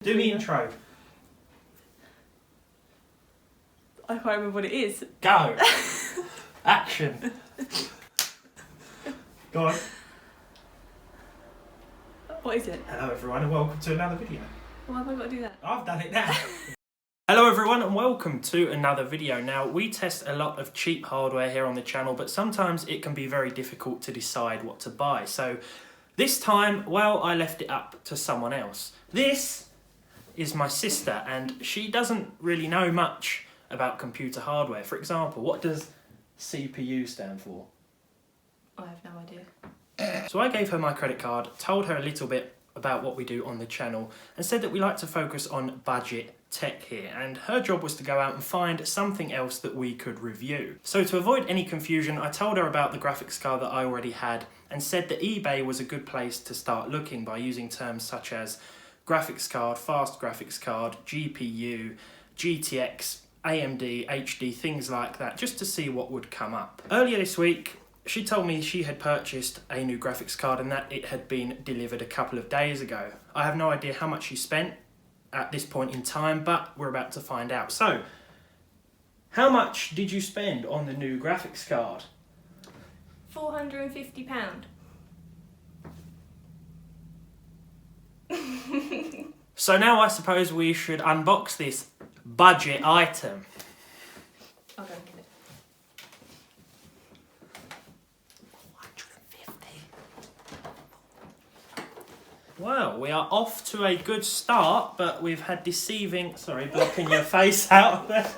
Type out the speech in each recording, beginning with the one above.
Do the intro. I can't remember what it is. Go. Action. Go on. What is it? Hello everyone and welcome to another video. Why have I got to do that? I've done it now. Hello everyone and welcome to another video. Now we test a lot of cheap hardware here on the channel, but sometimes it can be very difficult to decide what to buy. So this time, well, I left it up to someone else. This is my sister and she doesn't really know much about computer hardware. For example, what does CPU stand for? I have no idea. So I gave her my credit card, told her a little bit about what we do on the channel and said that we like to focus on budget tech here, and her job was to go out and find something else that we could review. So to avoid any confusion, I told her about the graphics card that I already had and said that eBay was a good place to start looking by using terms such as graphics card, fast graphics card, GPU, GTX, AMD, HD, things like that, just to see what would come up. Earlier this week, she told me she had purchased a new graphics card and that it had been delivered a couple of days ago. I have no idea how much she spent at this point in time, but we're about to find out. So, how much did you spend on the new graphics card? £450. So now I suppose we should unbox this budget item. I'll go and get it. 450. Well, we are off to a good start, but we've had deceiving... Sorry, blocking your face out there.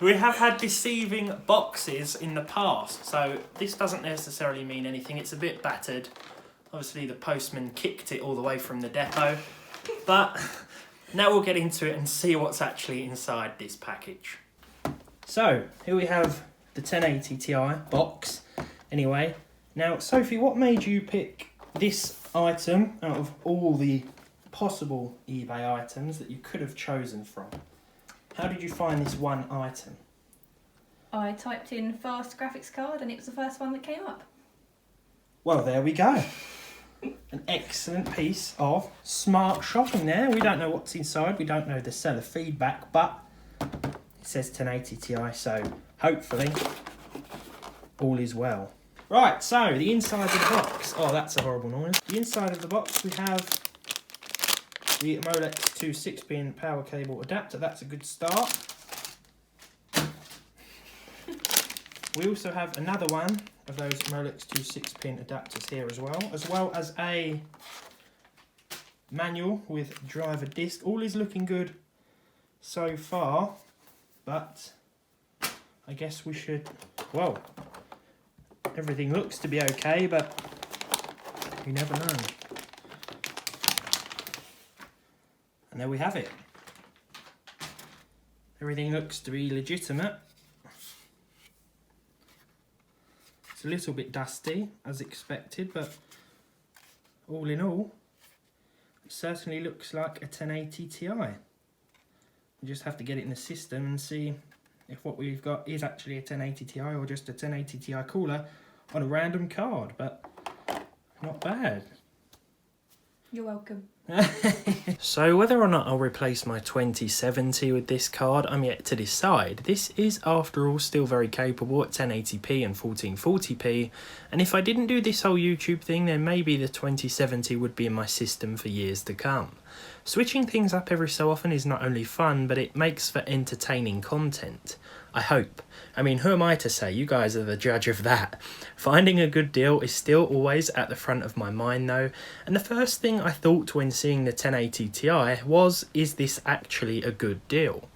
We have had deceiving boxes in the past, so this doesn't necessarily mean anything. It's a bit battered. Obviously, the postman kicked it all the way from the depot. But now we'll get into it and see what's actually inside this package. So, here we have the 1080 Ti box. Anyway, now, Sophie, what made you pick this item out of all the possible eBay items that you could have chosen from? How did you find this one item? I typed in fast graphics card and it was the first one that came up. Well, there we go. An excellent piece of smart shopping there. We don't know what's inside. We don't know the seller feedback, but it says 1080 Ti, so hopefully all is well. Right, so the inside of the box. Oh, that's a horrible noise. The inside of the box, we have the Molex 2 6-pin power cable adapter. That's a good start. We also have another one of those Molex 2 6-pin adapters here as well as a manual with driver disc. All is looking good so far, but I guess we should, well, everything looks to be okay, but you never know. And there we have it. Everything looks to be legitimate. It's a little bit dusty, as expected, but all in all, it certainly looks like a 1080 Ti. We just have to get it in the system and see if what we've got is actually a 1080 Ti or just a 1080 Ti cooler on a random card, but not bad. You're welcome. So whether or not I'll replace my 2070 with this card, I'm yet to decide. This is, after all, still very capable at 1080p and 1440p, and if I didn't do this whole YouTube thing, then maybe the 2070 would be in my system for years to come. Switching things up every so often is not only fun, but it makes for entertaining content. I hope. I mean, who am I to say? You guys are the judge of that. Finding a good deal is still always at the front of my mind though, and the first thing I thought when seeing the 1080 Ti was, is this actually a good deal?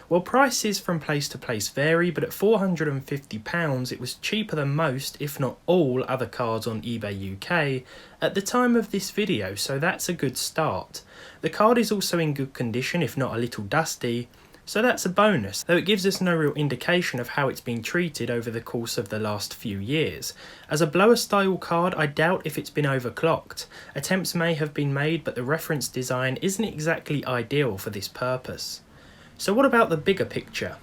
Well, prices from place to place vary, but at £450 it was cheaper than most, if not all, other cards on eBay UK at the time of this video, so that's a good start. The card is also in good condition, if not a little dusty, so that's a bonus, though it gives us no real indication of how it's been treated over the course of the last few years. As a blower style card, I doubt if it's been overclocked. Attempts may have been made, but the reference design isn't exactly ideal for this purpose. So what about the bigger picture?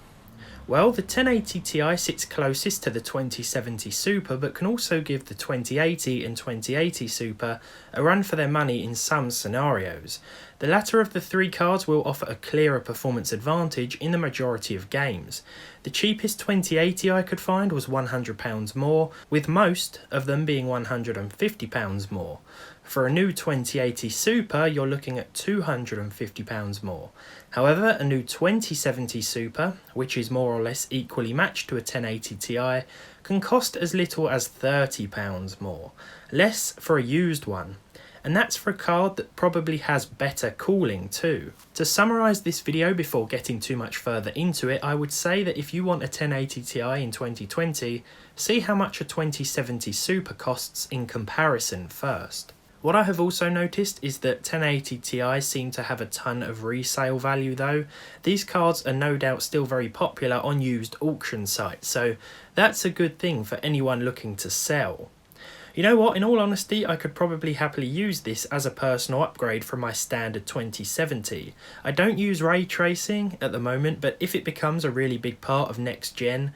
Well, the 1080 Ti sits closest to the 2070 Super, but can also give the 2080 and 2080 Super a run for their money in some scenarios. The latter of the three cards will offer a clearer performance advantage in the majority of games. The cheapest 2080 I could find was £100 more, with most of them being £150 more. For a new 2080 Super, you're looking at £250 more. However, a new 2070 Super, which is more or less equally matched to a 1080 Ti, can cost as little as £30 more, less for a used one. And that's for a card that probably has better cooling too. To summarise this video before getting too much further into it, I would say that if you want a 1080 Ti in 2020, see how much a 2070 Super costs in comparison first. What I have also noticed is that 1080 Ti seem to have a ton of resale value though. These cards are no doubt still very popular on used auction sites, so that's a good thing for anyone looking to sell. You know what, in all honesty, I could probably happily use this as a personal upgrade from my standard 2070. I don't use ray tracing at the moment, but if it becomes a really big part of next gen,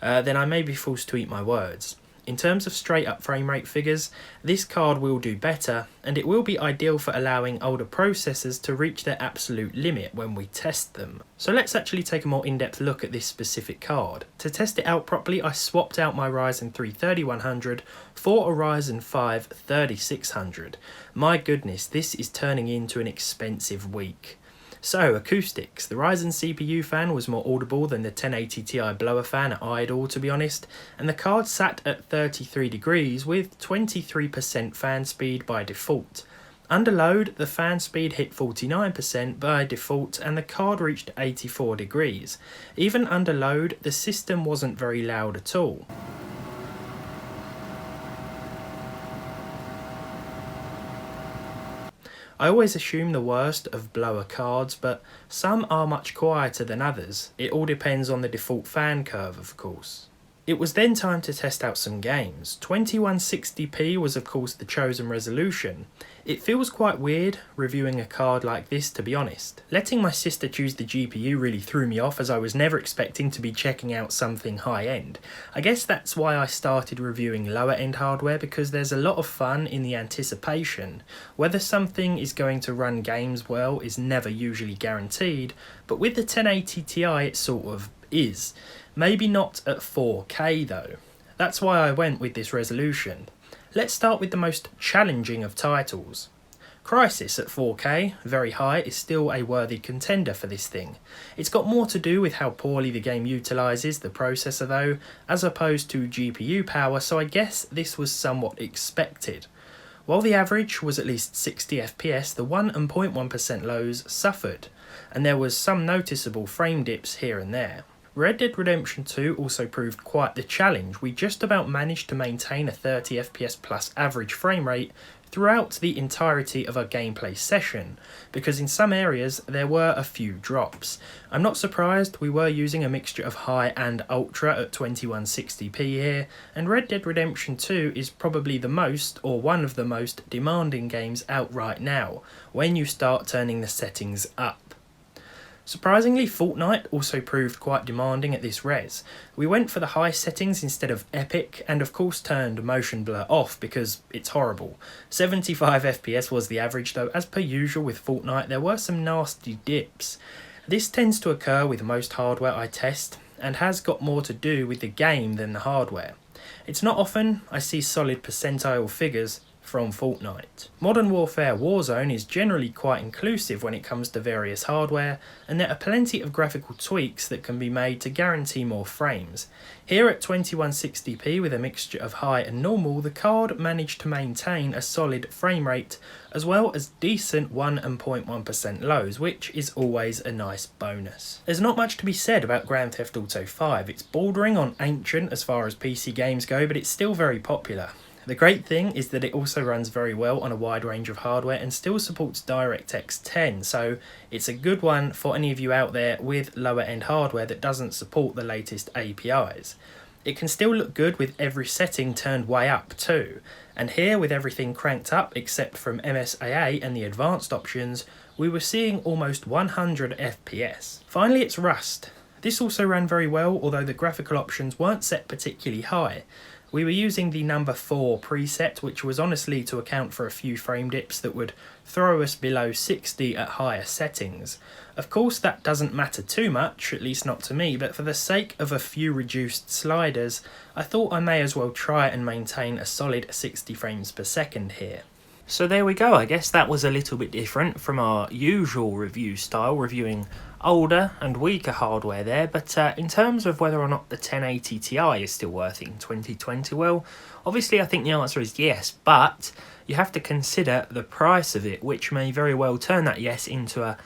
then I may be forced to eat my words. In terms of straight up frame rate figures, this card will do better, and it will be ideal for allowing older processors to reach their absolute limit when we test them. So let's actually take a more in-depth look at this specific card. To test it out properly, I swapped out my Ryzen 3 3100 for a Ryzen 5 3600. My goodness, this is turning into an expensive week. So, acoustics. The Ryzen CPU fan was more audible than the 1080 Ti blower fan at idle, to be honest, and the card sat at 33 degrees with 23% fan speed by default. Under load, the fan speed hit 49% by default and the card reached 84 degrees. Even under load, the system wasn't very loud at all. I always assume the worst of blower cards, but some are much quieter than others. It all depends on the default fan curve, of course. It was then time to test out some games. 2160p was of course the chosen resolution. It feels quite weird reviewing a card like this, to be honest. Letting my sister choose the GPU really threw me off, as I was never expecting to be checking out something high-end. I guess that's why I started reviewing lower-end hardware, because there's a lot of fun in the anticipation. Whether something is going to run games well is never usually guaranteed, but with the 1080 Ti it sort of is. Maybe not at 4K though. That's why I went with this resolution. Let's start with the most challenging of titles. Crysis at 4K, very high, is still a worthy contender for this thing. It's got more to do with how poorly the game utilises the processor though, as opposed to GPU power, so I guess this was somewhat expected. While the average was at least 60 FPS, the 1 and 0.1% lows suffered, and there was some noticeable frame dips here and there. Red Dead Redemption 2 also proved quite the challenge. We just about managed to maintain a 30 FPS plus average frame rate throughout the entirety of our gameplay session, because in some areas there were a few drops. I'm not surprised, we were using a mixture of high and ultra at 2160p here, and Red Dead Redemption 2 is probably the most, or one of the most, demanding games out right now, when you start turning the settings up. Surprisingly, Fortnite also proved quite demanding at this res. We went for the high settings instead of epic, and of course turned motion blur off because it's horrible. 75 FPS was the average though. As per usual with Fortnite, there were some nasty dips. This tends to occur with most hardware I test, and has got more to do with the game than the hardware. It's not often I see solid percentile figures from Fortnite. Modern Warfare Warzone is generally quite inclusive when it comes to various hardware, and there are plenty of graphical tweaks that can be made to guarantee more frames. Here at 2160p with a mixture of high and normal, the card managed to maintain a solid frame rate as well as decent 1 and 0.1% lows, which is always a nice bonus. There's not much to be said about Grand Theft Auto 5. It's bordering on ancient as far as PC games go, but it's still very popular. The great thing is that it also runs very well on a wide range of hardware and still supports DirectX 10, so it's a good one for any of you out there with lower end hardware that doesn't support the latest APIs. It can still look good with every setting turned way up too, and here with everything cranked up except from MSAA and the advanced options, we were seeing almost 100 FPS. Finally, it's Rust. This also ran very well, although the graphical options weren't set particularly high. We were using the number 4 preset, which was honestly to account for a few frame dips that would throw us below 60 at higher settings. Of course that doesn't matter too much, at least not to me, but for the sake of a few reduced sliders, I thought I may as well try and maintain a solid 60 frames per second here. So there we go, I guess that was a little bit different from our usual review style, reviewing older and weaker hardware there, but in terms of whether or not the 1080 Ti is still worth it in 2020, well, obviously I think the answer is yes, but you have to consider the price of it, which may very well turn that yes into a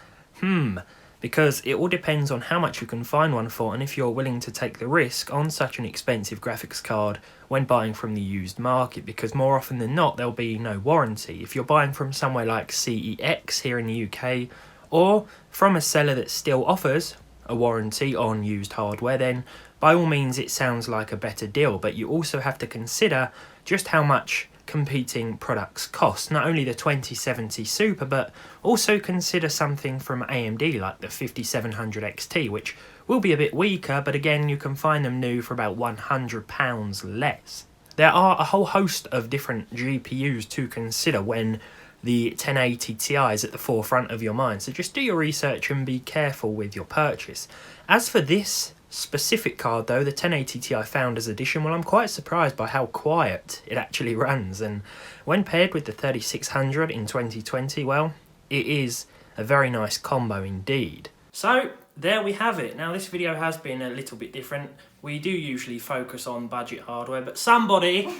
because it all depends on how much you can find one for and if you're willing to take the risk on such an expensive graphics card when buying from the used market, because more often than not there'll be no warranty. If you're buying from somewhere like CEX here in the UK, or from a seller that still offers a warranty on used hardware, then by all means it sounds like a better deal, but you also have to consider just how much competing products cost. Not only the 2070 Super, but also consider something from AMD like the 5700 XT, which will be a bit weaker, but again you can find them new for about £100 less. There are a whole host of different GPUs to consider when the 1080 Ti is at the forefront of your mind, so just do your research and be careful with your purchase. As for this specific card though, the 1080 Ti Founders Edition, well, I'm quite surprised by how quiet it actually runs, and when paired with the 3600 in 2020, well, it is a very nice combo indeed. So there we have it. Now this video has been a little bit different. We do usually focus on budget hardware, but somebody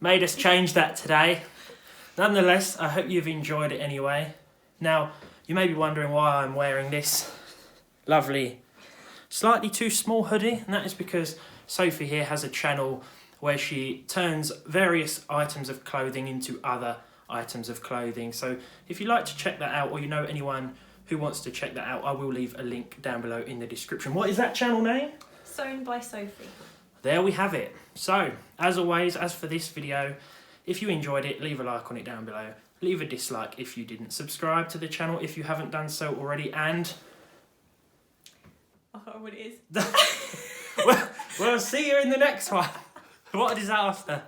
made us change that today. Nonetheless, I hope you've enjoyed it anyway. Now, you may be wondering why I'm wearing this lovely, slightly too small hoodie, and that is because Sophie here has a channel where she turns various items of clothing into other items of clothing. So if you'd like to check that out, or you know anyone who wants to check that out, I will leave a link down below in the description. What is that channel name? Sewn by Sophie. There we have it. So, as always, as for this video, if you enjoyed it, leave a like on it down below. Leave a dislike if you didn't. Subscribe to the channel if you haven't done so already, and Oh, what it is. we'll see you in the next one. What a disaster.